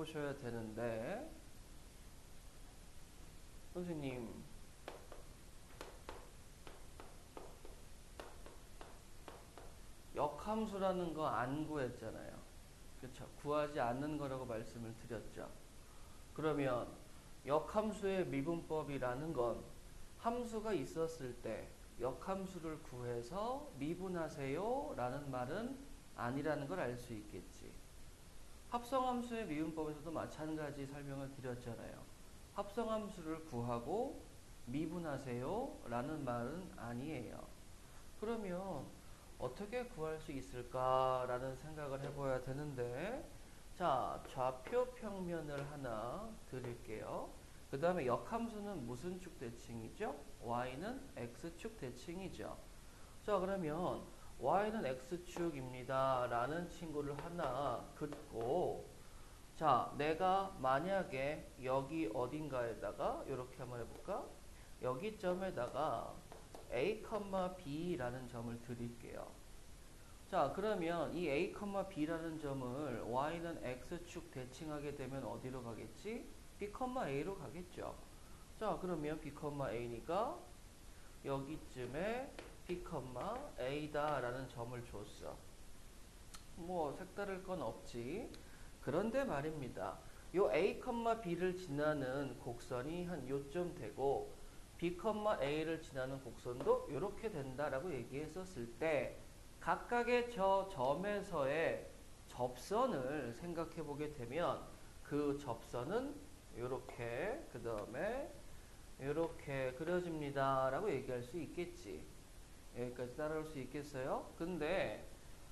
보셔야 되는데, 선생님, 역함수라는 거 안 구했잖아요. 그렇죠? 구하지 않는 거라고 말씀을 드렸죠. 그러면 역함수의 미분법이라는 건 함수가 있었을 때 역함수를 구해서 미분하세요 라는 말은 아니라는 걸 알 수 있겠지. 합성함수의 미분법에서도 마찬가지 설명을 드렸잖아요. 합성함수를 구하고 미분하세요 라는 말은 아니에요. 그러면 어떻게 구할 수 있을까라는 생각을 해봐야 되는데, 자, 좌표 평면을 하나 드릴게요. 그 다음에 역함수는 무슨 축 대칭이죠? y는 x축 대칭이죠. 자, 그러면 y는 x축입니다 라는 친구를 하나 긋고, 자, 내가 만약에 여기 어딘가에다가 이렇게 한번 해볼까? 여기 점에다가 a, b라는 점을 드릴게요. 자, 그러면 이 a, b라는 점을 y는 x축 대칭하게 되면 어디로 가겠지? b, a로 가겠죠. 자, 그러면 b, a니까 여기쯤에 b, a다 라는 점을 줬어. 뭐 색다를 건 없지. 그런데 말입니다. 요 a, b를 지나는 곡선이 한 요쯤 되고 b, a를 지나는 곡선도 이렇게 된다라고 얘기했었을 때 각각의 저 점에서의 접선을 생각해 보게 되면 그 접선은 이렇게 그 다음에 이렇게 그려집니다 라고 얘기할 수 있겠지. 여기까지 따라올 수 있겠어요? 근데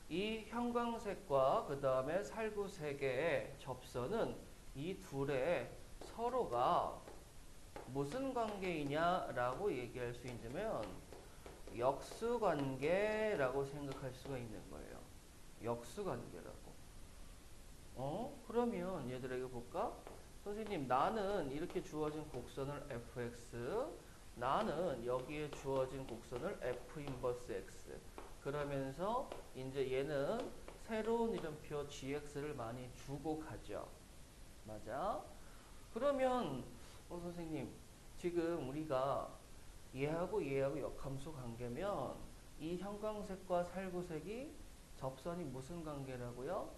이 형광색과 그 다음에 살구색의 접선은 이 둘의 서로가 무슨 관계이냐라고 얘기할 수 있냐면 역수관계라고 생각할 수가 있는 거예요. 역수관계라고. 그러면 얘들아 이거 볼까? 선생님, 나는 이렇게 주어진 곡선을 fx, 나는 여기에 주어진 곡선을 f 인버스 x. 그러면서 이제 얘는 새로운 이름표 gx를 많이 주고 가죠. 맞아? 그러면 선생님, 지금 우리가 얘하고 역함수 관계면 이 형광색과 살구색이 접선이 무슨 관계라고요?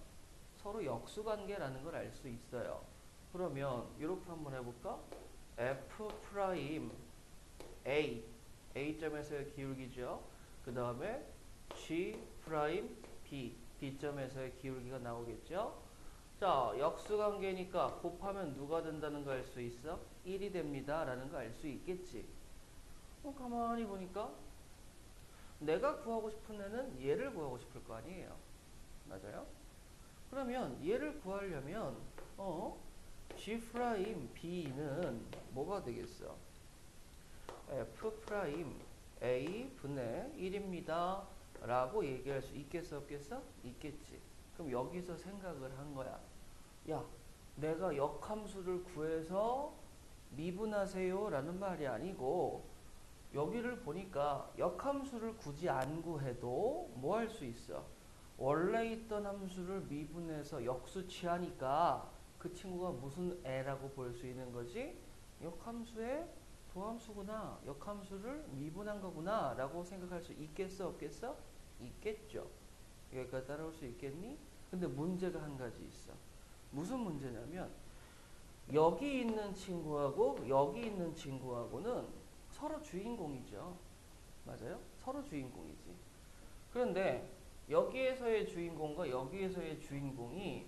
서로 역수 관계라는 걸 알 수 있어요. 그러면 이렇게 한번 해볼까? f 프라임 a, a점에서의 기울기죠. 그 다음에 g 프라임 b, b점에서의 기울기가 나오겠죠. 자, 역수관계니까 곱하면 누가 된다는 거 알 수 있어? 1이 됩니다 라는 거 알 수 있겠지. 가만히 보니까 내가 구하고 싶은 애는 얘를 구하고 싶을 거 아니에요. 맞아요? 그러면 얘를 구하려면 g 프라임 b는 뭐가 되겠어? f 프라임 a 분의 1입니다 라고 얘기할 수 있겠어 없겠어? 있겠지. 그럼 여기서 생각을 한 거야. 야, 내가 역함수를 구해서 미분하세요 라는 말이 아니고 여기를 보니까 역함수를 굳이 안 구해도 뭐 할 수 있어? 원래 있던 함수를 미분해서 역수 취하니까 그 친구가 무슨 애라고 볼 수 있는 거지? 역함수의 도함수구나. 역함수를 미분한 거구나 라고 생각할 수 있겠어 없겠어? 있겠죠. 여기까지 따라올 수 있겠니? 근데 문제가 한 가지 있어. 무슨 문제냐면 여기 있는 친구하고 여기 있는 친구하고는 서로 주인공이죠. 맞아요? 서로 주인공이지. 그런데 여기에서의 주인공과 여기에서의 주인공이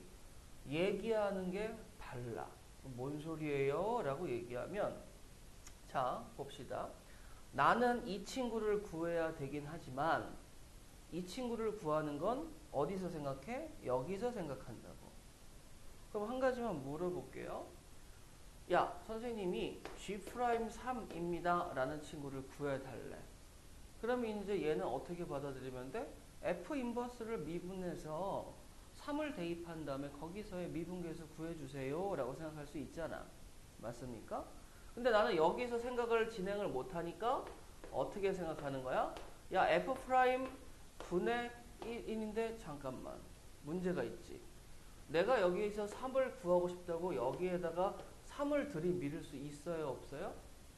얘기하는 게 달라. 뭔 소리예요? 라고 얘기하면 자, 봅시다. 나는 이 친구를 구해야 되긴 하지만 이 친구를 구하는 건 어디서 생각해? 여기서 생각한다고. 그럼 한 가지만 물어볼게요. 야, 선생님이 G'3입니다 라는 친구를 구해달래. 그러면 이제 얘는 어떻게 받아들이면 돼? F 인버스를 미분해서 3을 대입한 다음에 거기서의 미분계수 구해주세요 라고 생각할 수 있잖아. 맞습니까? 근데 나는 여기서 생각을 진행을 못하니까 어떻게 생각하는 거야? 야, F' 분의 1인데 잠깐만. 문제가 있지. 내가 여기에서 3을 구하고 싶다고 여기에다가 3을 들이밀을 수 있어요? 없어요?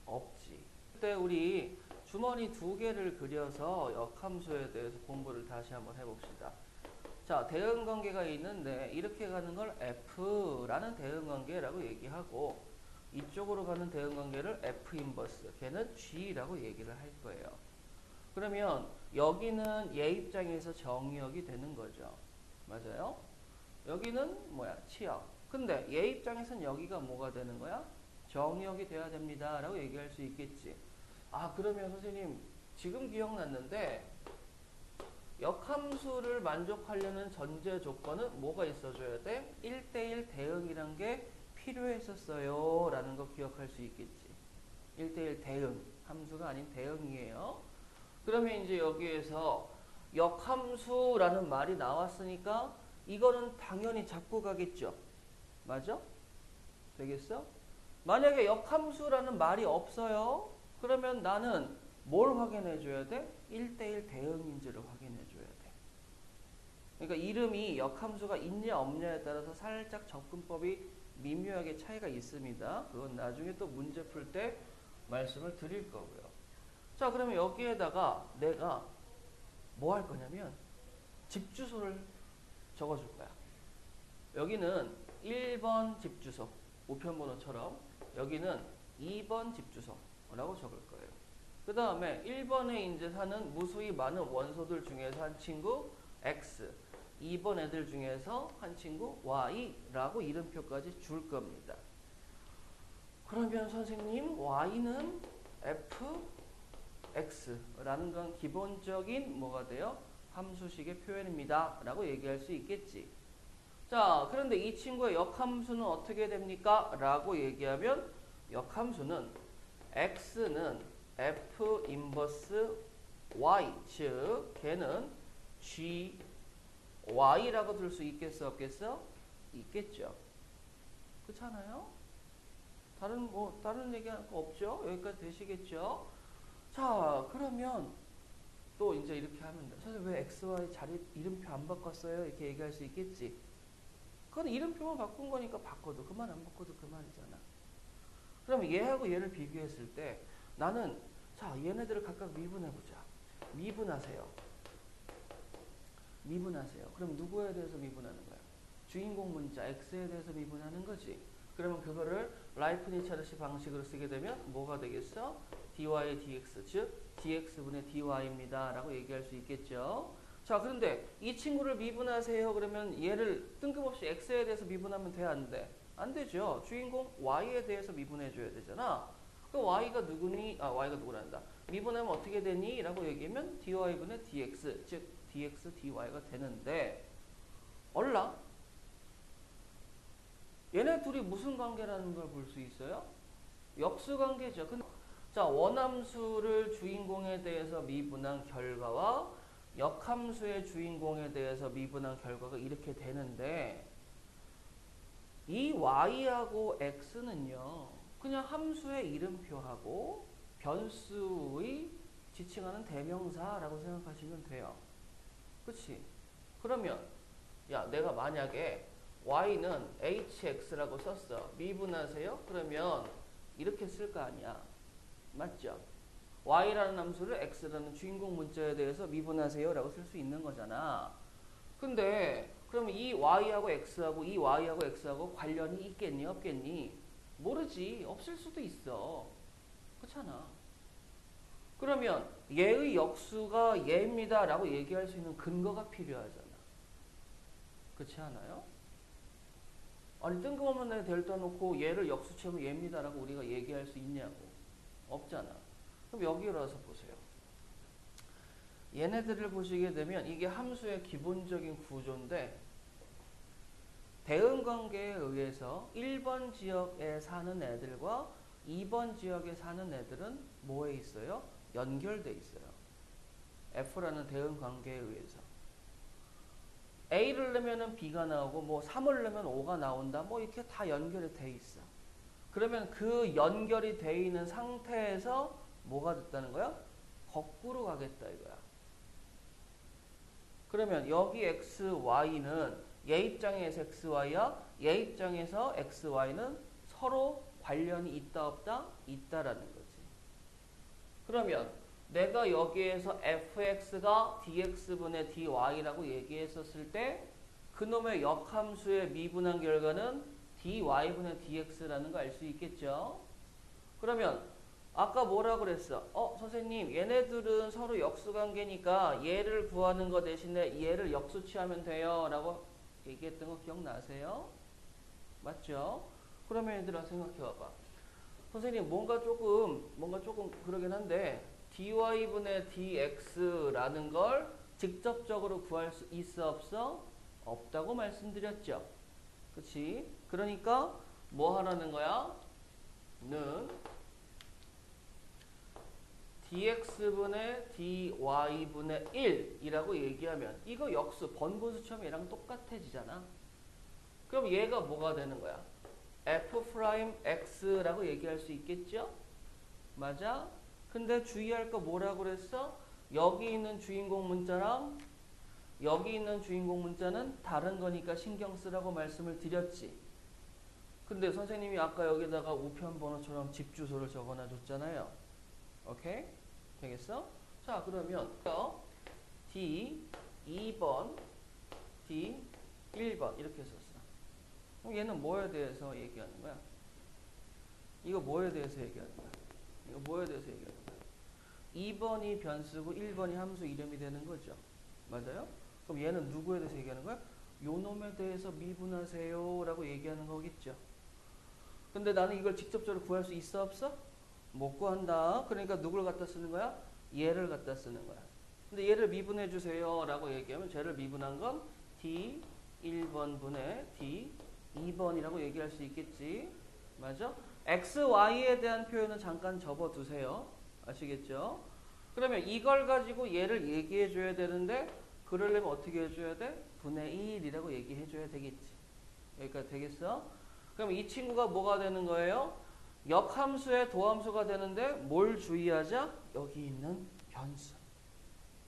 없지. 그때 우리 주머니 2개를 그려서 역함수에 대해서 공부를 다시 한번 해봅시다. 자, 대응관계가 있는데 이렇게 가는 걸 F라는 대응관계라고 얘기하고 이쪽으로 가는 대응관계를 F 인버스, 걔는 G라고 얘기를 할 거예요. 그러면 여기는 얘 입장에서 정의역이 되는 거죠. 맞아요? 여기는 뭐야? 치역. 근데 얘 입장에선 여기가 뭐가 되는 거야? 정의역이 돼야 됩니다 라고 얘기할 수 있겠지. 아, 그러면 선생님 지금 기억났는데 역함수를 만족하려는 전제 조건은 뭐가 있어줘야 돼? 1대1 대응이란 게 필요했었어요 라는 거 기억할 수 있겠지. 1대1 대응, 함수가 아닌 대응이에요. 그러면 이제 여기에서 역함수라는 말이 나왔으니까 이거는 당연히 잡고 가겠죠. 맞아? 되겠어? 만약에 역함수라는 말이 없어요. 그러면 나는 뭘 확인해 줘야 돼? 1대1 대응인지를 확인해 줘야 돼. 그러니까 이름이 역함수가 있냐 없냐에 따라서 살짝 접근법이 미묘하게 차이가 있습니다. 그건 나중에 또 문제 풀 때 말씀을 드릴 거고요. 자, 그러면 여기에다가 내가 뭐 할 거냐면 집 주소를 적어줄 거야. 여기는 1번 집 주소, 우편번호처럼 여기는 2번 집 주소라고 적을 거예요. 그 다음에 1번에 이제 사는 무수히 많은 원소들 중에서 한 친구 X, 2번 애들 중에서 한 친구 Y라고 이름표까지 줄 겁니다. 그러면 선생님 Y는 fx라는 건 기본적인 뭐가 돼요? 함수식의 표현입니다 라고 얘기할 수 있겠지. 자, 그런데 이 친구의 역함수는 어떻게 됩니까? 라고 얘기하면 역함수는 x는 f 인버스 y, 즉 걔는 g y라고 들 수 있겠어 없겠어? 있겠죠. 그렇잖아요? 다른 얘기할 거 없죠? 여기까지 되시겠죠? 자, 그러면 또 이제 이렇게 하면 돼. 선생님 왜 XY 자리 이름표 안 바꿨어요? 이렇게 얘기할 수 있겠지. 그건 이름표만 바꾼 거니까 바꿔도 그만 안 바꿔도 그만이잖아. 그럼 얘하고 얘를 비교했을 때 나는 자, 얘네들을 각각 미분해보자. 미분하세요. 미분하세요. 그럼 누구에 대해서 미분하는 거야? 주인공 문자 X에 대해서 미분하는 거지. 그러면 그거를 라이프니츠하르시 방식으로 쓰게 되면 뭐가 되겠어? dy dx, 즉 dx분의 dy입니다 라고 얘기할 수 있겠죠. 자, 그런데 이 친구를 미분하세요. 그러면 얘를 뜬금없이 x에 대해서 미분하면 돼, 안 돼? 안 되죠. 주인공 y에 대해서 미분해 줘야 되잖아. 그 y가 누구니? 아, y가 누구란다. 미분하면 어떻게 되니? 라고 얘기하면 dy분의 dx, 즉 dx dy가 되는데 얼라? 얘네 둘이 무슨 관계라는 걸 볼 수 있어요? 역수 관계죠. 자, 원함수를 주인공에 대해서 미분한 결과와 역함수의 주인공에 대해서 미분한 결과가 이렇게 되는데 이 y하고 x는요. 그냥 함수의 이름표하고 변수의 지칭하는 대명사라고 생각하시면 돼요. 그치? 그러면 야, 내가 만약에 y는 hx라고 썼어. 미분하세요? 그러면 이렇게 쓸 거 아니야. 맞죠? y라는 함수를 x라는 주인공 문자에 대해서 미분하세요 라고 쓸 수 있는 거잖아. 근데 그러면 이 y하고 x하고 이 y하고 x하고 관련이 있겠니 없겠니? 모르지. 없을 수도 있어. 그렇잖아. 그러면 얘의 역수가 얘입니다 라고 얘기할 수 있는 근거가 필요하잖아. 그렇지 않아요? 아니 뜬금없는 애 델타 놓고 얘를 역수 채우면 얘입니다 라고 우리가 얘기할 수 있냐고. 없잖아. 그럼 여기로 와서 보세요. 얘네들을 보시게 되면 이게 함수의 기본적인 구조인데 대응관계에 의해서 1번 지역에 사는 애들과 2번 지역에 사는 애들은 뭐에 있어요? 연결돼 있어요. F라는 대응관계에 의해서. A를 넣으면 B가 나오고 뭐 3을 넣으면 O가 나온다. 뭐 이렇게 다 연결이 돼 있어. 그러면 그 연결이 돼 있는 상태에서 뭐가 됐다는 거야? 거꾸로 가겠다 이거야. 그러면 여기 X, Y는 얘 입장에서 xy야. 얘 입장에서 xy는 서로 관련이 있다 없다? 있다라는 거지. 그러면 내가 여기에서 fx가 dx분의 dy라고 얘기했었을 때 그놈의 역함수의 미분한 결과는 dy분의 dx라는 거 알 수 있겠죠? 그러면 아까 뭐라 그랬어? 선생님 얘네들은 서로 역수관계니까 얘를 구하는 거 대신에 얘를 역수치하면 돼요 라고 얘기했던 거 기억나세요? 맞죠? 그러면 얘들아 생각해봐봐. 선생님 뭔가 조금 그러긴 한데 dy분의 dx라는 걸 직접적으로 구할 수 있어 없어? 없다고 말씀드렸죠. 그치? 그러니까 뭐 하라는 거야? 는 dx분의 dy분의 1이라고 얘기하면 이거 역수 번분수처럼 얘랑 똑같아지잖아. 그럼 얘가 뭐가 되는 거야? f'x라고 얘기할 수 있겠죠? 맞아? 근데 주의할 거 뭐라고 그랬어? 여기 있는 주인공 문자랑 여기 있는 주인공 문자는 다른 거니까 신경 쓰라고 말씀을 드렸지. 근데 선생님이 아까 여기다가 우편 번호처럼 집 주소를 적어놔 줬잖아요. 오케이? 되겠어? 자, 그러면 D 2번, D 1번 이렇게 썼어. 그럼 얘는 뭐에 대해서 얘기하는 거야? 이거 뭐에 대해서 얘기하는 거야? 이거 뭐에 대해서 얘기하는 거야? 2번이 변수고 1번이 함수 이름이 되는 거죠. 맞아요? 그럼 얘는 누구에 대해서 얘기하는 거야? 요놈에 대해서 미분하세요 라고 얘기하는 거겠죠. 근데 나는 이걸 직접적으로 구할 수 있어 없어? 못 구한다. 그러니까 누굴 갖다 쓰는 거야? 얘를 갖다 쓰는 거야. 근데 얘를 미분해 주세요 라고 얘기하면 쟤를 미분한 건 D 1번 분의 D 2번이라고 얘기할 수 있겠지. 맞아? X, Y에 대한 표현은 잠깐 접어두세요. 아시겠죠? 그러면 이걸 가지고 얘를 얘기해 줘야 되는데 그러려면 어떻게 해줘야 돼? 분의 1이라고 얘기해 줘야 되겠지. 여기까지 되겠어? 그럼 이 친구가 뭐가 되는 거예요? 역함수의 도함수가 되는데 뭘 주의하자? 여기 있는 변수.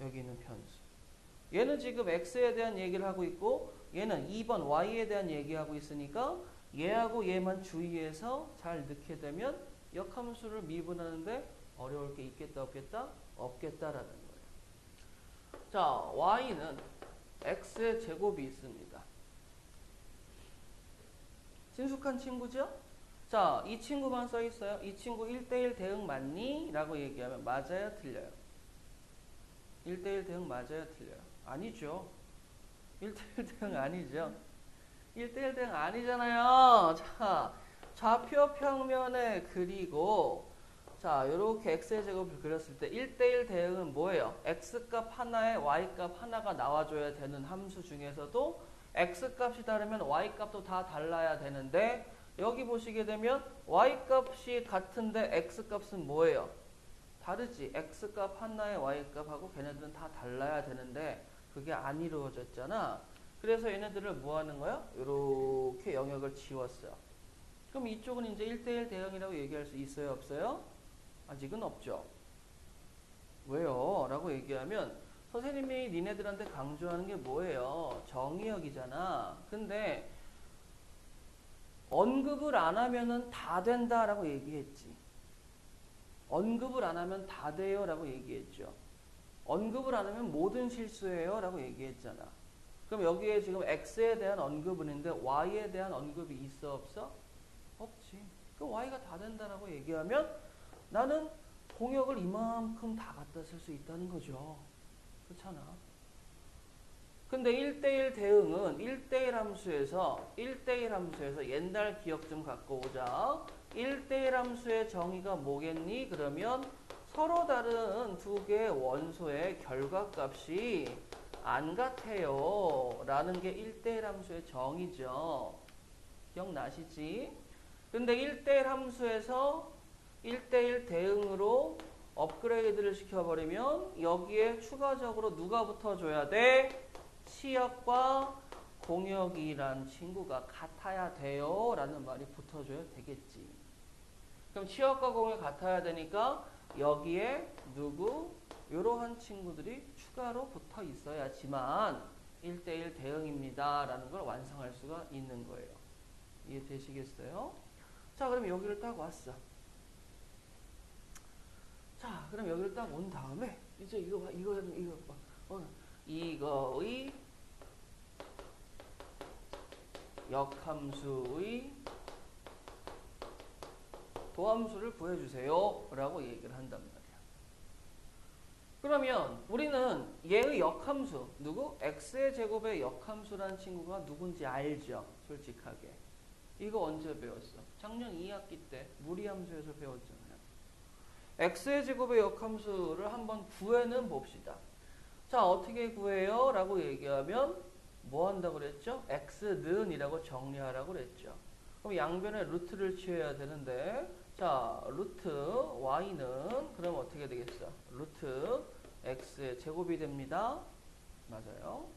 여기 있는 변수. 얘는 지금 x에 대한 얘기를 하고 있고 얘는 2번 y에 대한 얘기하고 있으니까 얘하고 얘만 주의해서 잘 넣게 되면 역함수를 미분하는데 어려울 게 있겠다 없겠다? 없겠다라는 거예요. 자, y는 x의 제곱이 있습니다. 친숙한 친구죠? 자, 이 친구만 써 있어요. 이 친구 1대1 대응 맞니? 라고 얘기하면 맞아요, 틀려요? 1대1 대응 맞아요, 틀려요? 아니죠. 1대1 대응 아니죠. 1대1 대응 아니잖아요. 자, 좌표 평면에 그리고 자, 요렇게 x의 제곱을 그렸을 때 1대1 대응은 뭐예요? x값 하나에 y값 하나가 나와줘야 되는 함수 중에서도 x값이 다르면 y값도 다 달라야 되는데 여기 보시게 되면 y값이 같은데 x값은 뭐예요? 다르지. x값 하나의 y값하고 걔네들은 다 달라야 되는데 그게 안 이루어졌잖아. 그래서 얘네들을 뭐 하는 거야? 이렇게 영역을 지웠어요. 그럼 이쪽은 이제 1대1 대응이라고 얘기할 수 있어요? 없어요? 아직은 없죠. 왜요? 라고 얘기하면 선생님이 니네들한테 강조하는 게 뭐예요? 정의역이잖아. 근데 언급을 안 하면은 다 된다라고 얘기했지. 언급을 안 하면 다 돼요 라고 얘기했죠. 언급을 안 하면 모든 실수예요 라고 얘기했잖아. 그럼 여기에 지금 x에 대한 언급은 있는데 y에 대한 언급이 있어 없어? 없지. 그럼 y가 다 된다라고 얘기하면 나는 공역을 이만큼 다 갖다 쓸 수 있다는 거죠. 그렇잖아. 근데 1대1 대응은 1대1 함수에서 옛날 기억 좀 갖고 오자. 1대1 함수의 정의가 뭐겠니? 그러면 서로 다른 두 개의 원소의 결과값이 안 같아요 라는 게 1대1 함수의 정의죠. 기억나시지? 근데 1대1 함수에서 1대1 대응으로 업그레이드를 시켜버리면 여기에 추가적으로 누가 붙어줘야 돼? 치역과 공역이란 친구가 같아야 돼요 라는 말이 붙어줘야 되겠지. 그럼 치역과 공역이 같아야 되니까 여기에 누구? 이러한 친구들이 추가로 붙어 있어야지만 1대1 대응입니다. 라는 걸 완성할 수가 있는 거예요. 이해되시겠어요? 자, 그럼 여기를 딱 왔어. 자, 그럼 여기를 딱 온 다음에 이제 이거 봐. 이거의 역함수의 도함수를 구해주세요. 라고 얘기를 한단 말이야. 그러면 우리는 얘의 역함수, 누구? x의 제곱의 역함수라는 친구가 누군지 알죠? 솔직하게. 이거 언제 배웠어? 작년 2학기 때 무리함수에서 배웠잖아요. x의 제곱의 역함수를 한번 구해는 봅시다. 자, 어떻게 구해요? 라고 얘기하면 뭐 한다고 그랬죠? x는 이라고 정리하라고 그랬죠. 그럼 양변에 루트를 취해야 되는데, 자, 루트 y는 그럼 어떻게 되겠어? 루트 x의 제곱이 됩니다. 맞아요.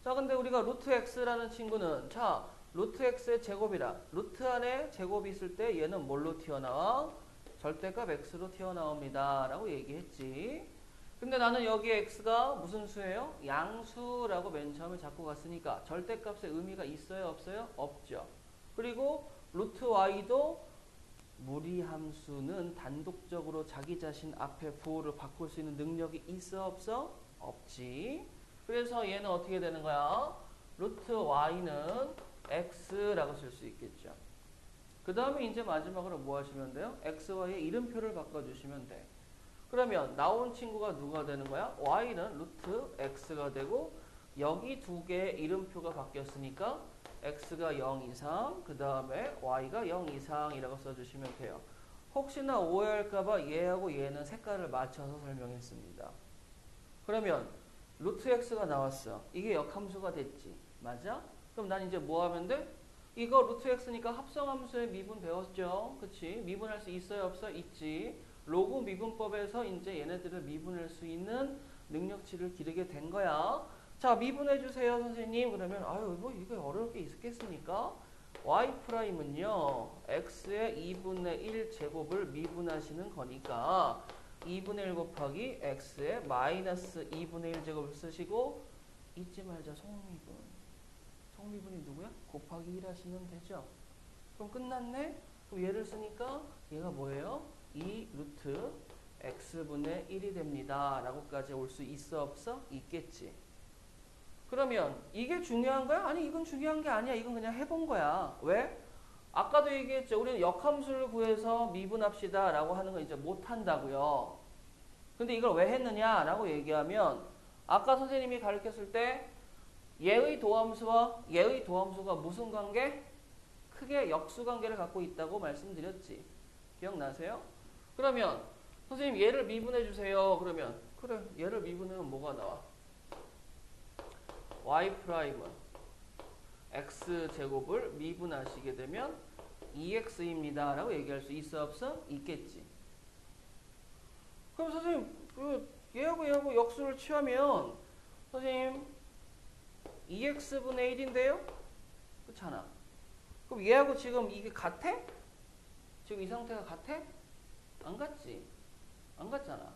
자, 근데 우리가 루트 x라는 친구는, 자, 루트 x의 제곱이라, 루트 안에 제곱이 있을 때 얘는 뭘로 튀어나와? 절대값 x로 튀어나옵니다. 라고 얘기했지. 근데 나는 여기에 x가 무슨 수예요? 양수라고 맨 처음에 잡고 갔으니까 절대값의 의미가 있어요? 없어요? 없죠. 그리고 루트 y도 무리함수는 단독적으로 자기 자신 앞에 부호를 바꿀 수 있는 능력이 있어? 없어? 없지. 그래서 얘는 어떻게 되는 거야? 루트 y는 x라고 쓸 수 있겠죠. 그 다음에 이제 마지막으로 뭐 하시면 돼요? xy의 이름표를 바꿔주시면 돼. 그러면 나온 친구가 누가 되는 거야? y는 루트 x가 되고 여기 두 개의 이름표가 바뀌었으니까 x가 0 이상, 그 다음에 y가 0 이상이라고 써주시면 돼요. 혹시나 오해할까봐 얘하고 얘는 색깔을 맞춰서 설명했습니다. 그러면 루트 x가 나왔어. 이게 역함수가 됐지. 맞아? 그럼 난 이제 뭐 하면 돼? 이거 루트 x니까 합성함수의 미분 배웠죠? 그치? 미분할 수 있어요? 없어? 있지. 로그 미분법에서 이제 얘네들을 미분할 수 있는 능력치를 기르게 된 거야. 자, 미분해주세요, 선생님. 그러면, 아유, 뭐, 이거 어려울 게 있겠습니까? y''은요, x의 2분의 1 제곱을 미분하시는 거니까, 2분의 1 곱하기 x의 마이너스 2분의 1 제곱을 쓰시고, 잊지 말자, 성미분. 성미분이 누구야? 곱하기 1 하시면 되죠. 그럼 끝났네? 그럼 얘를 쓰니까, 얘가 뭐예요? 2 루트 x분의 1이 됩니다. 라고까지 올 수 있어? 없어? 있겠지. 그러면 이게 중요한 거야? 아니, 이건 중요한 게 아니야. 이건 그냥 해본 거야. 왜? 아까도 얘기했죠. 우리는 역함수를 구해서 미분합시다 라고 하는 거 이제 못한다고요. 근데 이걸 왜 했느냐 라고 얘기하면 아까 선생님이 가르쳤을 때 얘의 도함수와 얘의 도함수가 무슨 관계? 크게 역수관계를 갖고 있다고 말씀드렸지. 기억나세요? 그러면 선생님 얘를 미분해 주세요. 그러면 그래, 얘를 미분하면 뭐가 나와? y' x제곱을 미분하시게 되면 2x입니다 라고 얘기할 수 있어? 없어? 있겠지. 그럼 선생님 얘하고 역수를 취하면 선생님 2x분의 1인데요? 그렇잖아. 그럼 얘하고 지금 이게 같아? 지금 이 상태가 같아? 안 같지? 안 같잖아.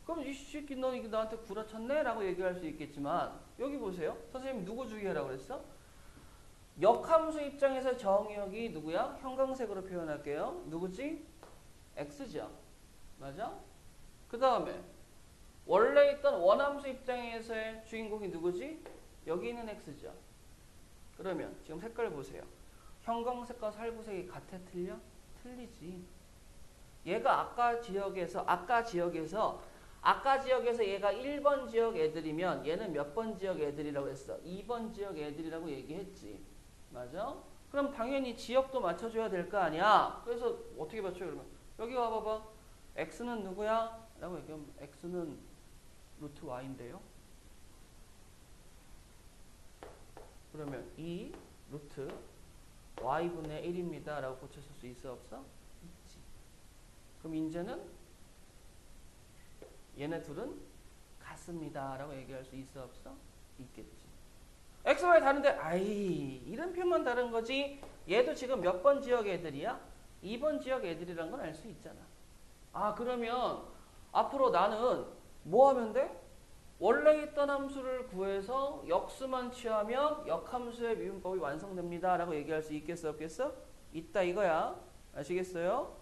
그럼 이 새끼 너 이게 나한테 구라쳤네? 라고 얘기할 수 있겠지만 여기 보세요. 선생님 누구 주의하라고 그랬어? 역함수 입장에서 정의역이 누구야? 형광색으로 표현할게요. 누구지? x죠. 맞아? 그 다음에 원래 있던 원함수 입장에서의 주인공이 누구지? 여기 있는 x죠. 그러면 지금 색깔 보세요. 형광색과 살구색이 같아? 틀려? 틀리지. 얘가 아까 지역에서 얘가 1번 지역 애들이면 얘는 몇 번 지역 애들이라고 했어? 2번 지역 애들이라고 얘기했지. 맞아? 그럼 당연히 지역도 맞춰줘야 될 거 아니야? 그래서 어떻게 맞춰요 그러면? 여기 와봐봐. x는 누구야? 라고 얘기하면 x는 루트 y인데요. 그러면 2 루트 y분의 1입니다. 라고 고쳤을 수 있어? 없어? 있지. 그럼 이제는 얘네 둘은 같습니다. 라고 얘기할 수 있어? 없어? 있겠지. x, y 다른데 아이 이름표만 다른 거지 얘도 지금 몇 번 지역 애들이야? 2번 지역 애들이란 건 알 수 있잖아. 아 그러면 앞으로 나는 뭐 하면 돼? 원래 있던 함수를 구해서 역수만 취하면 역함수의 미분법이 완성됩니다. 라고 얘기할 수 있겠어 없겠어? 있다 이거야. 아시겠어요?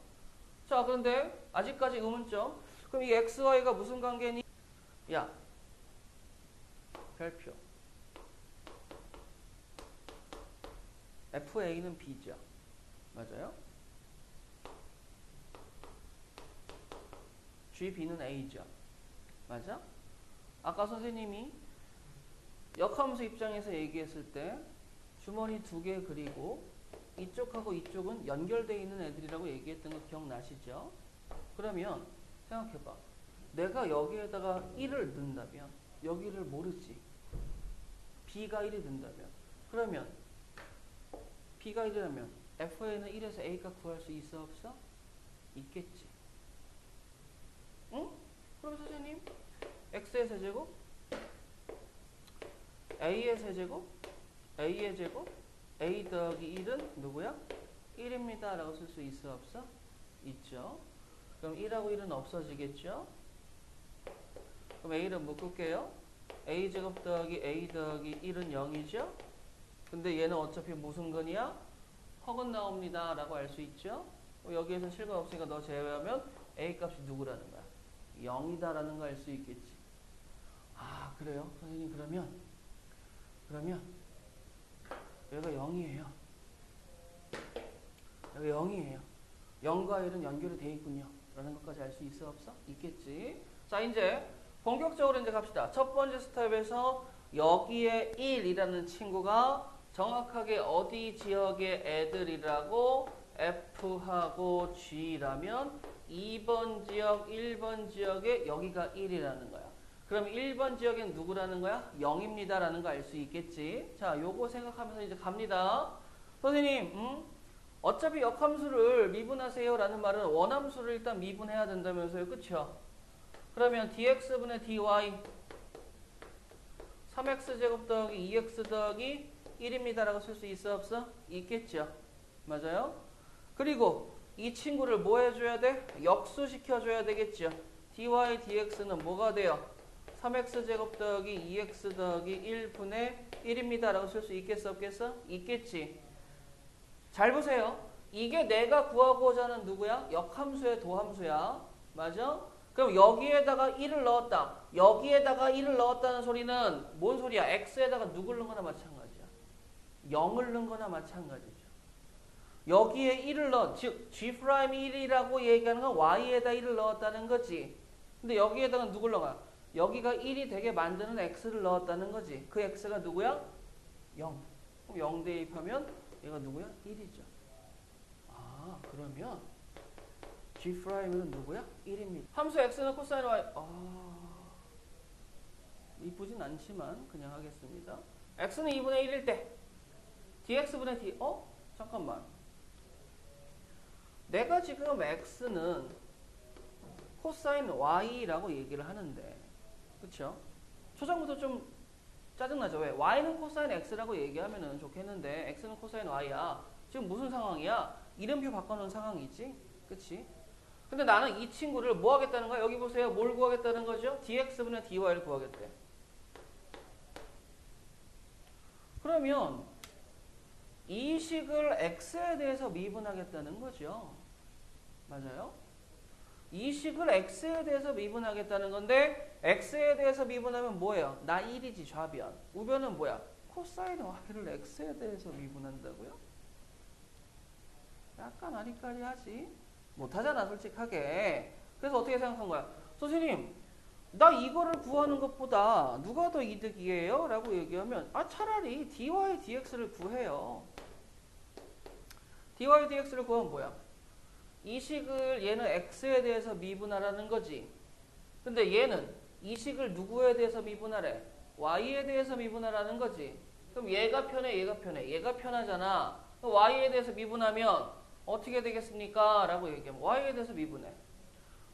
자, 그런데 아직까지 의문점. 그럼 이 xy가 무슨 관계니? 야, 별표. FA는 B죠. 맞아요? GB는 A죠. 맞아? 아까 선생님이 역함수 입장에서 얘기했을 때 주머니 2개 그리고 이쪽하고 이쪽은 연결되어 있는 애들이라고 얘기했던 거 기억나시죠? 그러면 생각해봐. 내가 여기에다가 1을 넣는다면 여기를 모르지. B가 1이 된다면 그러면 B가 1이라면 FA는 1에서 A가 구할 수 있어 없어? 있겠지. 응? 그럼 선생님 X의 세제곱 A의 세제곱 A의 제곱 A 더하기 1은 누구야? 1입니다 라고 쓸 수 있어 없어? 있죠. 그럼 1하고 1은 없어지겠죠? 그럼 A를 묶을게요. A 제곱 더하기 A 더하기 1은 0이죠? 근데 얘는 어차피 무슨 근이야? 허근 나옵니다 라고 알 수 있죠? 여기에서 실근 없으니까 너 제외하면 A 값이 누구라는 거야? 0이다 라는 거 알 수 있겠지. 아, 그래요? 선생님 그러면 여기가 0이에요. 여기 0이에요. 0과 1은 연결이 되어 있군요. 라는 것까지 알 수 있어 없어? 있겠지. 자, 이제 본격적으로 이제 갑시다. 첫 번째 스텝에서 여기에 1이라는 친구가 정확하게 어디 지역의 애들이라고 F하고 G라면 2번 지역, 1번 지역에 여기가 1이라는 거야. 그럼 1번 지역엔 누구라는 거야? 0입니다 라는 거 알 수 있겠지. 자, 요거 생각하면서 이제 갑니다. 선생님, 어차피 역함수를 미분하세요 라는 말은 원함수를 일단 미분해야 된다면서요. 그쵸? 그러면 dx분의 dy 3x제곱 더하기 2x 더하기 1입니다 라고 쓸 수 있어 없어? 있겠죠. 맞아요? 그리고 이 친구를 뭐 해줘야 돼? 역수시켜줘야 되겠죠. dy dx는 뭐가 돼요? 3x제곱 더하기 2x 더하기 1분의 1입니다 라고 쓸 수 있겠어 없겠어? 있겠지. 잘 보세요. 이게 내가 구하고자 하는 누구야? 역함수의 도함수야. 맞아? 그럼 여기에다가 1을 넣었다. 여기에다가 1을 넣었다는 소리는 뭔 소리야? x에다가 누굴 넣은 거나 마찬가지야. 0을 넣은 거나 마찬가지죠. 여기에 1을 넣은, 즉 G'이 1이라고 얘기하는 건 Y에다 1을 넣었다는 거지. 근데 여기에다가 누굴 넣어요? 여기가 1이 되게 만드는 X를 넣었다는 거지. 그 X가 누구야? 0. 그럼 0 대입하면 얘가 누구야? 1이죠. 아, 그러면 G'은 누구야? 1입니다. 함수 X는 코사인 Y. 이쁘진 않지만 그냥 하겠습니다. X는 2분의 1일 때 dx분의 d. 잠깐만. 내가 지금 X는 코사인 Y라고 얘기를 하는데, 그쵸? 초장부터 좀 짜증나죠? 왜? Y는 코사인 X라고 얘기하면 좋겠는데 X는 코사인 Y야. 지금 무슨 상황이야? 이름표 바꿔놓은 상황이지? 그치? 근데 나는 이 친구를 뭐 하겠다는 거야? 여기 보세요. 뭘 구하겠다는 거죠? dx분의 dy를 구하겠대. 그러면 이 식을 x에 대해서 미분하겠다는 거죠. 맞아요? 이 식을 x에 대해서 미분하겠다는 건데 x에 대해서 미분하면 뭐예요? 나 1이지 좌변. 우변은 뭐야? 코사인 y를 x에 대해서 미분한다고요? 약간 아리까리하지? 못하잖아 솔직하게. 그래서 어떻게 생각한 거야? 선생님 나 이거를 구하는 것보다 누가 더 이득이에요? 라고 얘기하면 차라리 dy dx를 구해요. dy dx를 구하면 뭐야? 이 식을 얘는 x에 대해서 미분하라는 거지. 근데 얘는 이 식을 누구에 대해서 미분하래? y에 대해서 미분하라는 거지. 그럼 얘가 편해 얘가 편해? 얘가 편하잖아. 그럼 y에 대해서 미분하면 어떻게 되겠습니까? 라고 얘기하면 y에 대해서 미분해.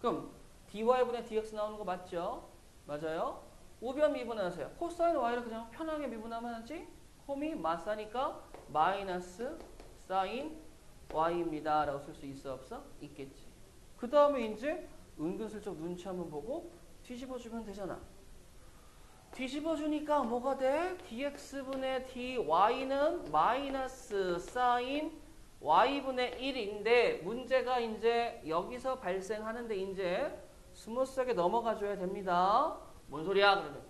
그럼 dy분의 dx 나오는 거 맞죠? 맞아요? 우변 미분하세요. 코사인 y를 그냥 편하게 미분하면 하지? 홈이 맞사니까 마이너스 사인 y입니다 라고 쓸 수 있어 없어? 있겠지. 그 다음에 이제 은근슬쩍 눈치 한번 보고 뒤집어주면 되잖아. 뒤집어주니까 뭐가 돼? dx분의 dy는 마이너스 사인 y분의 1인데 문제가 이제 여기서 발생하는데 이제 스무스하게 넘어가줘야 됩니다. 뭔 소리야 그러면?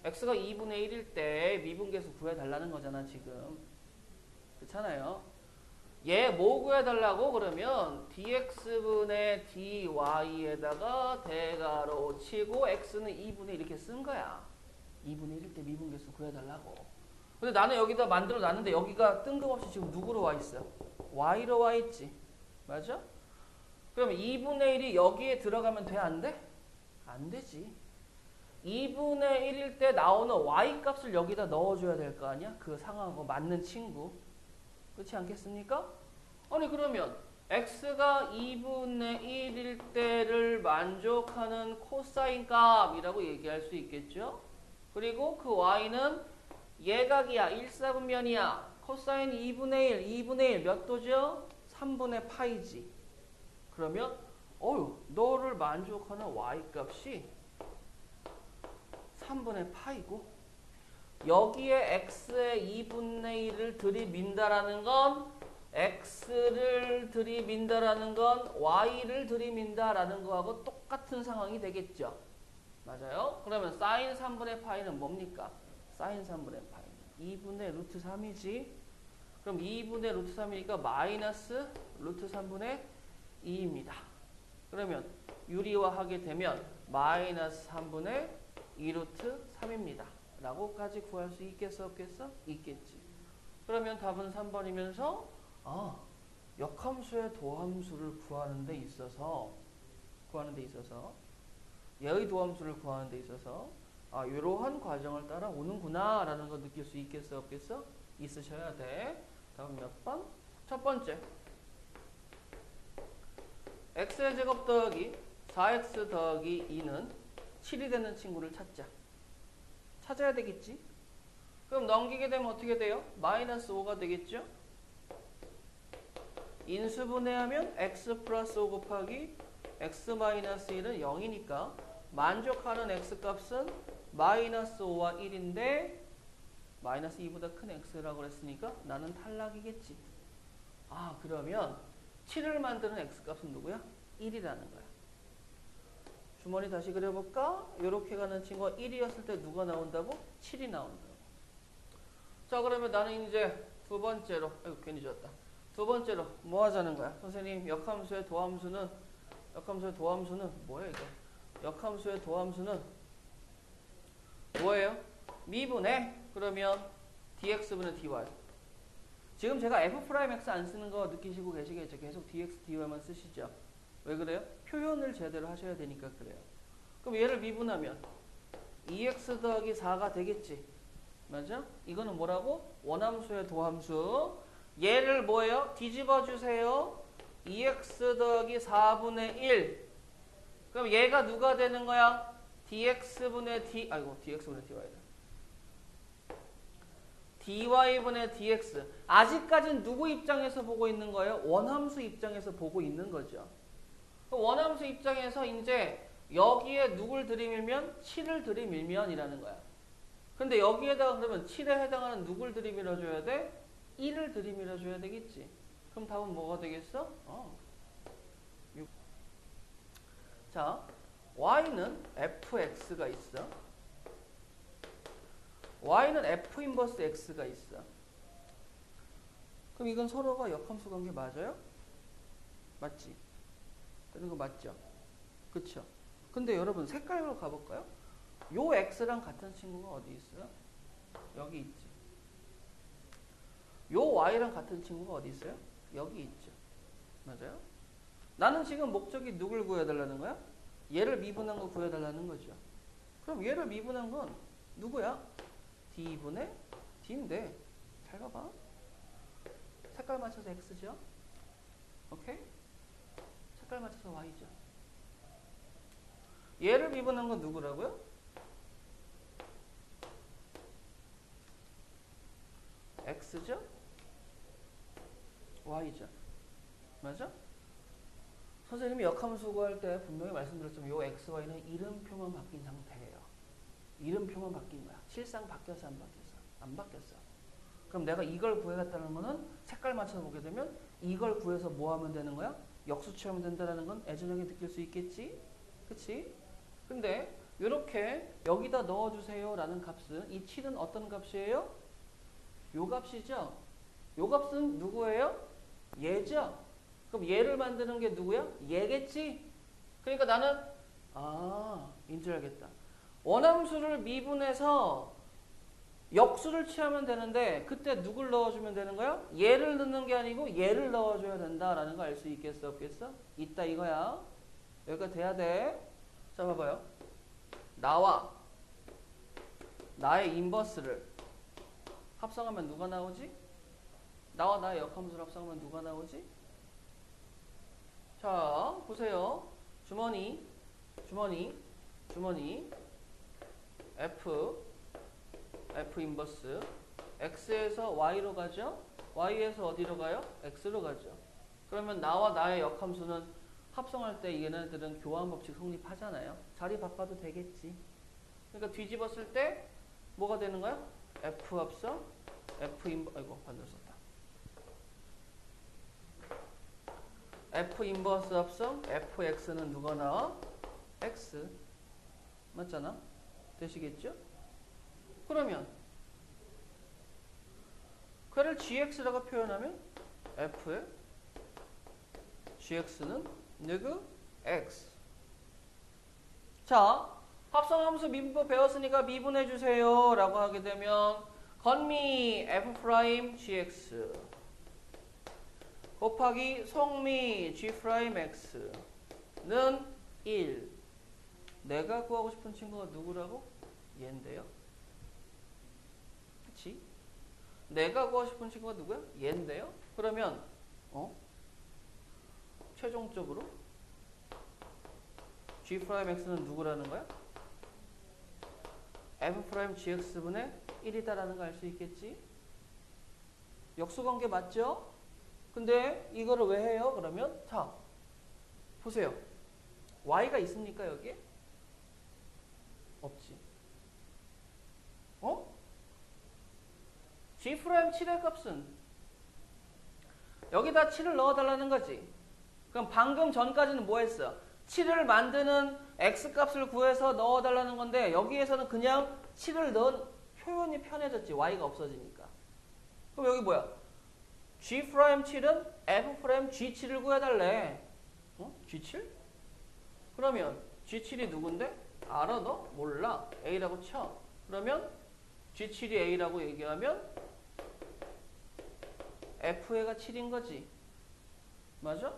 x가 2분의 1일 때 미분계수 구해달라는 거잖아 지금. 그렇잖아요. 얘 뭐 구해달라고 그러면 dx분의 dy에다가 대괄호 치고 x는 2분의 이렇게 쓴 거야. 2분의 1일 때 미분계수 구해달라고. 근데 나는 여기다 만들어 놨는데 여기가 뜬금없이 지금 누구로 와 있어? y로 와 있지. 맞아? 그럼 2분의 1이 여기에 들어가면 돼? 안 돼? 안 되지. 2분의 1일 때 나오는 y 값을 여기다 넣어줘야 될 거 아니야? 그 상황하고 맞는 친구. 그렇지 않겠습니까? 아니 k러면 x가 2분의 1일 때를 만족하는 코사인 값이라고 얘기할 수 있겠죠? 그리고 그 y는 예각이야. 1사분면이야. 코사인 2분의 1, 2분의 1 몇 도죠? 3분의 파이지. 그러면 너를 만족하는 y값이 3분의 파이고 여기에 x의 2분의 1을 들이민다라는 건 x를 들이민다라는 건 y를 들이민다라는 거하고 똑같은 상황이 되겠죠. 맞아요? 그러면 사인 3분의 파이는 뭡니까? 사인 3분의 파이는 2분의 루트 3이지. 그럼 2분의 루트 3이니까 마이너스 루트 3분의 2입니다. 그러면 유리화하게 되면 마이너스 3분의 2루트 3입니다. 라고까지 구할 수 있겠어 없겠어? 있겠지. 그러면 답은 3번이면서 역함수의 도함수를 구하는 데 있어서 얘의 도함수를 구하는 데 있어서 이러한 과정을 따라오는구나 라는 거 느낄 수 있겠어 없겠어? 있으셔야 돼. 다음 몇 번? 첫 번째 x의 제곱 더하기 4x 더하기 2는 7이 되는 친구를 찾아야 되겠지? 그럼 넘기게 되면 어떻게 돼요? 마이너스 5가 되겠죠? 인수분해하면 x 플러스 5 곱하기 x 마이너스 1은 0이니까 만족하는 x값은 마이너스 5와 1인데 마이너스 2보다 큰 x라고 그랬으니까 나는 탈락이겠지. 그러면 7을 만드는 x값은 누구야? 1이라는 거야. 주머니 다시 그려볼까? 이렇게 가는 친구가 1이었을 때 누가 나온다고? 7이 나온다고. 자 그러면 나는 이제 두 번째로 괜히 줬다. 두 번째로 뭐 하자는 거야? 선생님 역함수의 도함수는 뭐야 이거? 역함수의 도함수는 뭐예요? 미분해. 그러면 dx분의 dy. 지금 제가 f'x 안 쓰는 거 느끼시고 계시겠죠? 계속 dx, dy만 쓰시죠? 왜 그래요? 표현을 제대로 하셔야 되니까 그래요. 그럼 얘를 미분하면 2x 더하기 4가 되겠지? 맞아? 이거는 뭐라고? 원함수의 도함수. 얘를 뭐예요? 뒤집어 주세요. 2x 더하기 4분의 1. 그럼 얘가 누가 되는 거야? dx분의 dx분의 dy다. dy분의 dx. 아직까지는 누구 입장에서 보고 있는 거예요? 원함수 입장에서 보고 있는 거죠. 원함수 입장에서 이제 여기에 누굴 들이밀면? 7을 들이밀면이라는 거야. 근데 여기에다가 그러면 7에 해당하는 누굴 들이밀어줘야 돼? 1을 들이밀어줘야 되겠지. 그럼 답은 뭐가 되겠어? 6. 자, y는 fx가 있어. y는 f 인버스 x가 있어. 그럼 이건 서로가 역함수 관계 맞아요? 맞지? 되는 거 맞죠? 그쵸? 근데 여러분 색깔로 가볼까요? 요 x랑 같은 친구가 어디 있어요? 여기 있지. 요 y랑 같은 친구가 어디 있어요? 여기 있죠. 맞아요? 나는 지금 목적이 누굴 구해달라는 거야? 얘를 미분한 거 구해달라는 거죠. 그럼 얘를 미분한 건 누구야? d분의 d인데 잘 봐봐. 색깔 맞춰서 x죠? 오케이? 색깔 맞춰서 y죠. 얘를 미분한 건 누구라고요? x죠? y죠. 맞아? 선생님이 역함수 구할 때 분명히 말씀드렸지만 요 x, y는 이름표만 바뀐 상태예요. 이름표만 바뀐 거야. 실상 바뀌었어, 안 바뀌었어? 안 바뀌었어. 그럼 내가 이걸 구해갔다는 거는 색깔 맞춰서 보게 되면 이걸 구해서 뭐 하면 되는 거야? 역수 취하면 된다는 건 애저녁에 느낄 수 있겠지? 그치? 근데 이렇게 여기다 넣어주세요 라는 값은 이 7은 어떤 값이에요? 요 값이죠? 요 값은 누구예요? 얘죠? 그럼 얘를 만드는 게 누구야? 얘겠지? 그러니까 나는 인줄 알겠다. 원함수를 미분해서 역수를 취하면 되는데 그때 누굴 넣어주면 되는 거야? 얘를 넣는 게 아니고 얘를 넣어줘야 된다라는 거 알 수 있겠어? 없겠어? 있다 이거야. 여기까지 돼야 돼. 자 봐봐요. 나와 나의 인버스를 합성하면 누가 나오지? 나와 나의 역함수를 합성하면 누가 나오지? 자 보세요. 주머니 F 인버스 X에서 Y로 가죠? Y에서 어디로 가요? X로 가죠. 그러면 나와 나의 역함수는 합성할 때 얘네들은 교환 법칙 성립하잖아요. 자리 바꿔도 되겠지. 그러니까 뒤집었을 때 뭐가 되는 거야? F 합성 F 인버스 아이고 반대로 썼다. F 인버스 합성 FX는 누가 나와? X 맞잖아? 되시겠죠? 그러면 그를 GX라고 표현하면 F의 GX는 누구? X. 자, 합성함수 미분법 배웠으니까 미분해주세요 라고 하게 되면 건미 F' GX 곱하기 송미 G'X는 1. 내가 구하고 싶은 친구가 누구라고? 얘인데요. 그치? 내가 구하고 싶은 친구가 누구야? 얘인데요. 그러면 최종적으로 G'X는 누구라는 거야? F'GX분의 1이다라는 거 알 수 있겠지? 역수관계 맞죠? 근데 이거를 왜 해요? 그러면 자 보세요. Y가 있습니까 여기에? 없지. G'7의 값은 여기다 7을 넣어달라는 거지. 그럼 방금 전까지는 뭐 했어? 7을 만드는 X값을 구해서 넣어달라는 건데 여기에서는 그냥 7을 넣은 표현이 편해졌지. Y가 없어지니까. 그럼 여기 뭐야? G'7은 F'G7을 구해달래. G7? 그러면 G7이 누군데? 알아 너? 몰라. A라고 쳐. 그러면 G7이 A라고 얘기하면 F가 7인 거지. 맞아?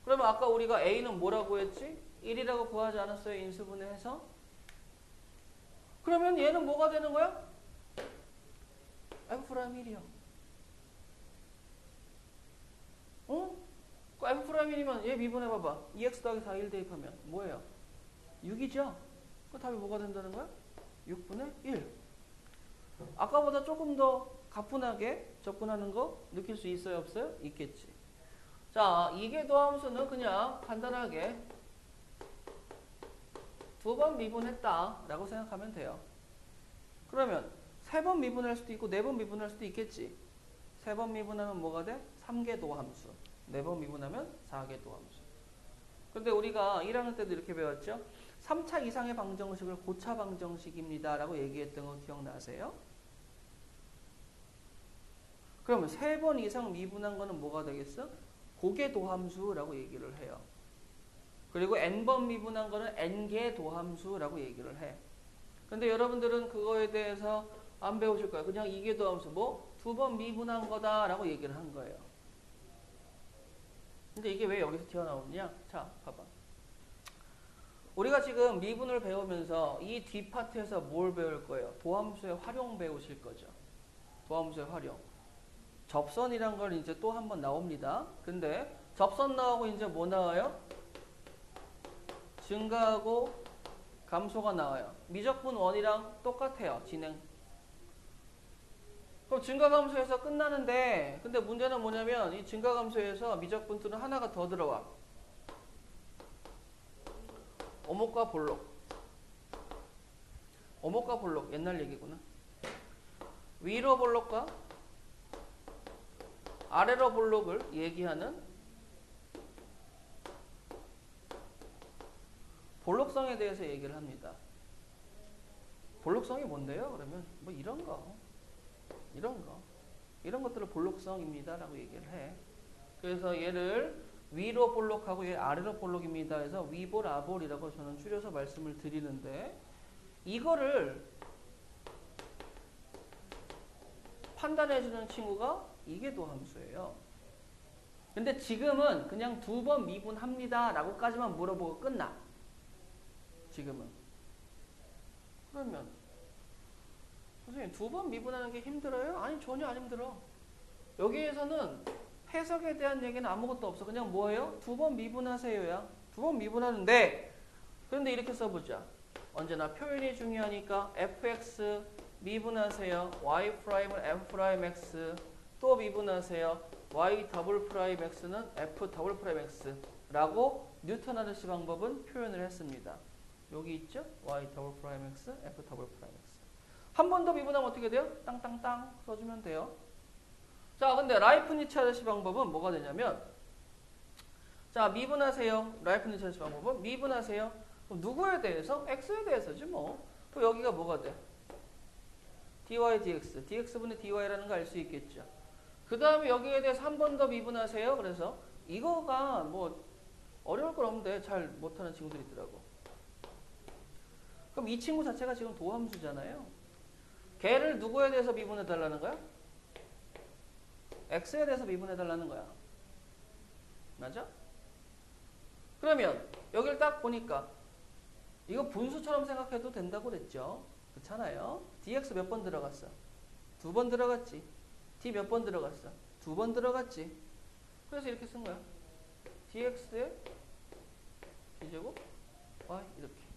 그러면 아까 우리가 A는 뭐라고 했지? 1이라고 구하지 않았어요? 인수분해해서? 그러면 얘는 뭐가 되는 거야? F'1이요. 그 F'1이면 얘 미분해봐봐. 2x 더하기 4, 1 대입하면 뭐예요? 6이죠? 그 답이 뭐가 된다는 거야? 6분의 1. 아까보다 조금 더 가뿐하게 접근하는 거 느낄 수 있어요? 없어요? 있겠지. 자, 이계도함수는 그냥 간단하게 2번 미분했다 라고 생각하면 돼요. 그러면 3번 미분할 수도 있고 4번 미분할 수도 있겠지. 3번 미분하면 뭐가 돼? 3계도함수. 4번 미분하면 4계도함수. 근데 우리가 1학년 때도 이렇게 배웠죠? 3차 이상의 방정식을 고차 방정식입니다 라고 얘기했던 거 기억나세요? 그러면 3번 이상 미분한 거는 뭐가 되겠어? 고계도함수라고 얘기를 해요. 그리고 n번 미분한 거는 n계도함수라고 얘기를 해. 근데 여러분들은 그거에 대해서 안 배우실 거예요. 그냥 이계도함수 뭐 2번 미분한 거다라고 얘기를 한 거예요. 근데 이게 왜 여기서 튀어나오느냐? 자, 봐봐. 우리가 지금 미분을 배우면서 이 뒷파트에서 뭘 배울 거예요? 도함수의 활용 배우실 거죠. 도함수의 활용. 접선이란 걸 이제 또 한 번 나옵니다. 근데 접선 나오고 이제 뭐 나와요? 증가하고 감소가 나와요. 미적분 원이랑 똑같아요. 진행. 그럼 증가감소에서 끝나는데 근데 문제는 뭐냐면 이 증가감소에서 미적분들은 하나가 더 들어와. 오목과 볼록. 오목과 볼록 옛날 얘기구나. 위로 볼록과 아래로 볼록을 얘기하는 볼록성에 대해서 얘기를 합니다. 볼록성이 뭔데요? 그러면 뭐 이런 것들을 볼록성입니다 라고 얘기를 해. 그래서 얘를 위로 볼록하고 얘 아래로 볼록입니다 해서 위볼 아볼이라고 저는 줄여서 말씀을 드리는데, 이거를 판단해주는 친구가 이게 도함수예요. 근데 지금은 그냥 2번 미분합니다 라고까지만 물어보고 끝나. 지금은. 그러면 선생님 2번 미분하는 게 힘들어요? 아니, 전혀 안 힘들어. 여기에서는 해석에 대한 얘기는 아무것도 없어. 그냥 뭐예요? 2번 미분하세요야. 2번 미분하는데, 그런데 이렇게 써보자. 언제나 표현이 중요하니까 fx 미분하세요. y 프라임은 f 프라임 x, 또 미분하세요. y 더블 프라임 x는 f 더블 프라임 x라고 뉴턴 아저씨 방법은 표현을 했습니다. 여기 있죠? y 더블 프라임 x, f 더블 프라임 x. 한 번 더 미분하면 어떻게 돼요? 땅땅땅 써주면 돼요. 자, 근데 라이프니츠 아저씨 방법은 뭐가 되냐면, 자, 미분하세요. 라이프니츠 아저씨 방법은 미분하세요. 그럼 누구에 대해서? x에 대해서지 뭐. 그럼 여기가 뭐가 돼? dy dx, dx분의 dy라는 거 알 수 있겠죠. 그 다음에 여기에 대해서 한 번 더 미분하세요. 그래서 이거가 뭐 어려울 건 없는데 잘 못하는 친구들이 있더라고. 그럼 이 친구 자체가 지금 도함수잖아요. 걔를 누구에 대해서 미분해 달라는 거야? x에 대해서 미분해 달라는 거야. 맞아? 그러면 여기를 딱 보니까 이거 분수처럼 생각해도 된다고 그랬죠. 그렇잖아요. dx 몇 번 들어갔어? 2번 들어갔지. d 몇 번 들어갔어? 2번 들어갔지. 그래서 이렇게 쓴 거야. dx에 b제곱 y 이렇게.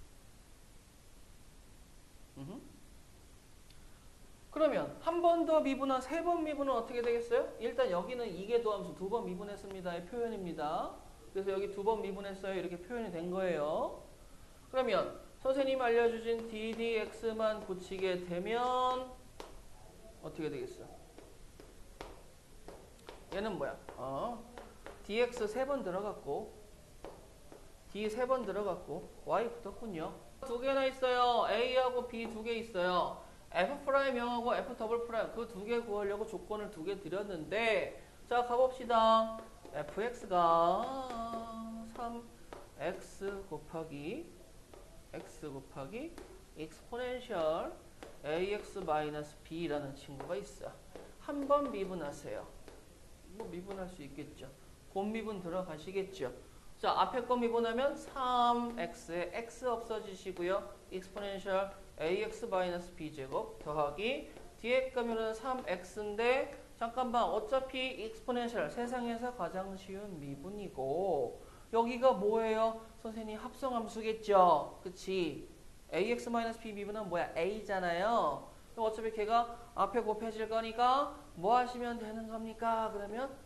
그러면 한 번 더 미분한 3번 미분은 어떻게 되겠어요? 일단 여기는 이게 도함수 2번 미분했습니다의 표현입니다. 그래서 여기 2번 미분했어요. 이렇게 표현이 된 거예요. 그러면 선생님이 알려주신 ddx만 붙이게 되면 어떻게 되겠어? 얘는 뭐야? dx 3번 들어갔고 d 3번 들어갔고 y 붙었군요. 2개나 있어요. a하고 b 2개 있어요. F'형하고 F 더블 프라임 그 2개 구하려고 조건을 2개 드렸는데, 자 가봅시다. fx가 3x 곱하기 exponential ax-b라는 친구가 있어. 한번 미분하세요. 뭐 미분할 수 있겠죠. 곱미분 들어가시겠죠. 자, 앞에 거 미분하면 3x에 x 없어지시고요. exponential ax-b제곱 더하기 뒤에 거면은 3x인데, 잠깐만, 어차피 exponential 세상에서 가장 쉬운 미분이고, 여기가 뭐예요? 선생님 합성함수겠죠. 그치? ax-b 미분은 뭐야? a잖아요. 그럼 어차피 걔가 앞에 곱해질 거니까 뭐 하시면 되는 겁니까? 그러면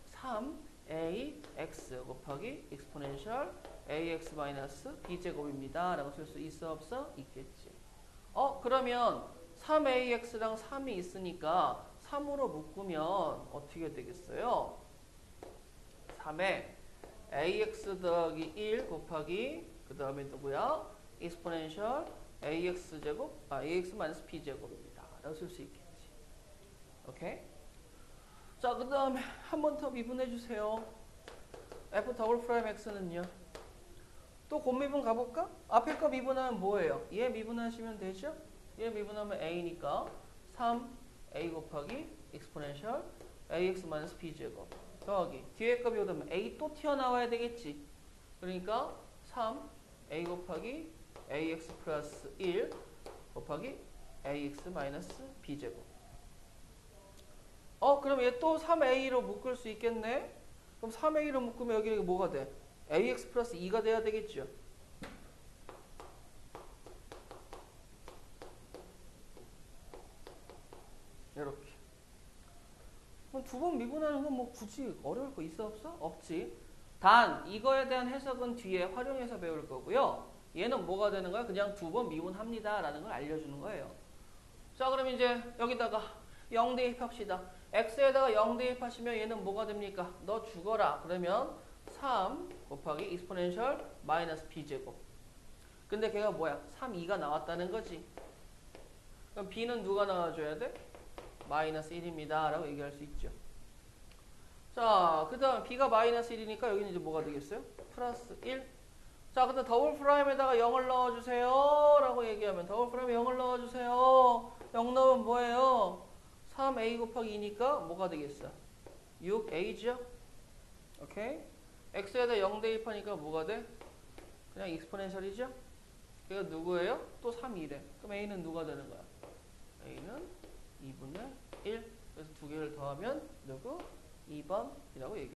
3ax 곱하기 exponential ax-b제곱입니다 라고 쓸 수 있어 없어? 있겠지. 그러면 3ax랑 3이 있으니까 3으로 묶으면 어떻게 되겠어요? 3에 ax 더하기 1 곱하기 그 다음에 누구야? exponential ax제곱, ax-b제곱입니다 라고 쓸 수 있겠지. 오케이? 자, 그 다음에 한 번 더 미분해 주세요. f 더블 프라임 x는요? 또 곱미분 가볼까? 앞에 거 미분하면 뭐예요? 얘 미분하시면 되죠? 얘 미분하면 a니까 3a 곱하기 exponential ax-b제곱 더하기 뒤에 거 비우면 a 또 튀어나와야 되겠지. 그러니까 3a 곱하기 ax 플러스 1 곱하기 ax-b제곱. 그럼 얘 또 3a로 묶을 수 있겠네? 그럼 3a로 묶으면 여기 뭐가 돼? ax 플러스 2가 돼야 되겠죠. 이렇게. 그럼 2번 미분하는 건 뭐 굳이 어려울 거 있어 없어? 없지. 단 이거에 대한 해석은 뒤에 활용해서 배울 거고요. 얘는 뭐가 되는 거야? 그냥 두 번 미분합니다 라는 걸 알려주는 거예요. 자, 그럼 이제 여기다가 0 대입합시다. x에다가 0 대입하시면 얘는 뭐가 됩니까? 너 죽어라. 그러면 3 곱하기 exponential 마이너스 b제곱. 근데 걔가 뭐야? 3, 2가 나왔다는 거지. 그럼 b는 누가 나와줘야 돼? 마이너스 1입니다 라고 얘기할 수 있죠. 자, 그 다음 b가 마이너스 1이니까 여기는 이제 뭐가 되겠어요? 플러스 1. 자, 근데 더블 프라임에다가 0을 넣어주세요 라고 얘기하면 더블 프라임에 0을 넣어주세요. 0 넣으면 뭐예요? 3a 곱하기 2니까 뭐가 되겠어? 6a죠? 오케이? x에다 0 대입하니까 뭐가 돼? 그냥 익스포넨셜이죠? 걔가 누구예요? 또 3이래. 그럼 a는 누가 되는 거야? a는 2분의 1. 그래서 두 개를 더하면 누구? 2번이라고 얘기해요.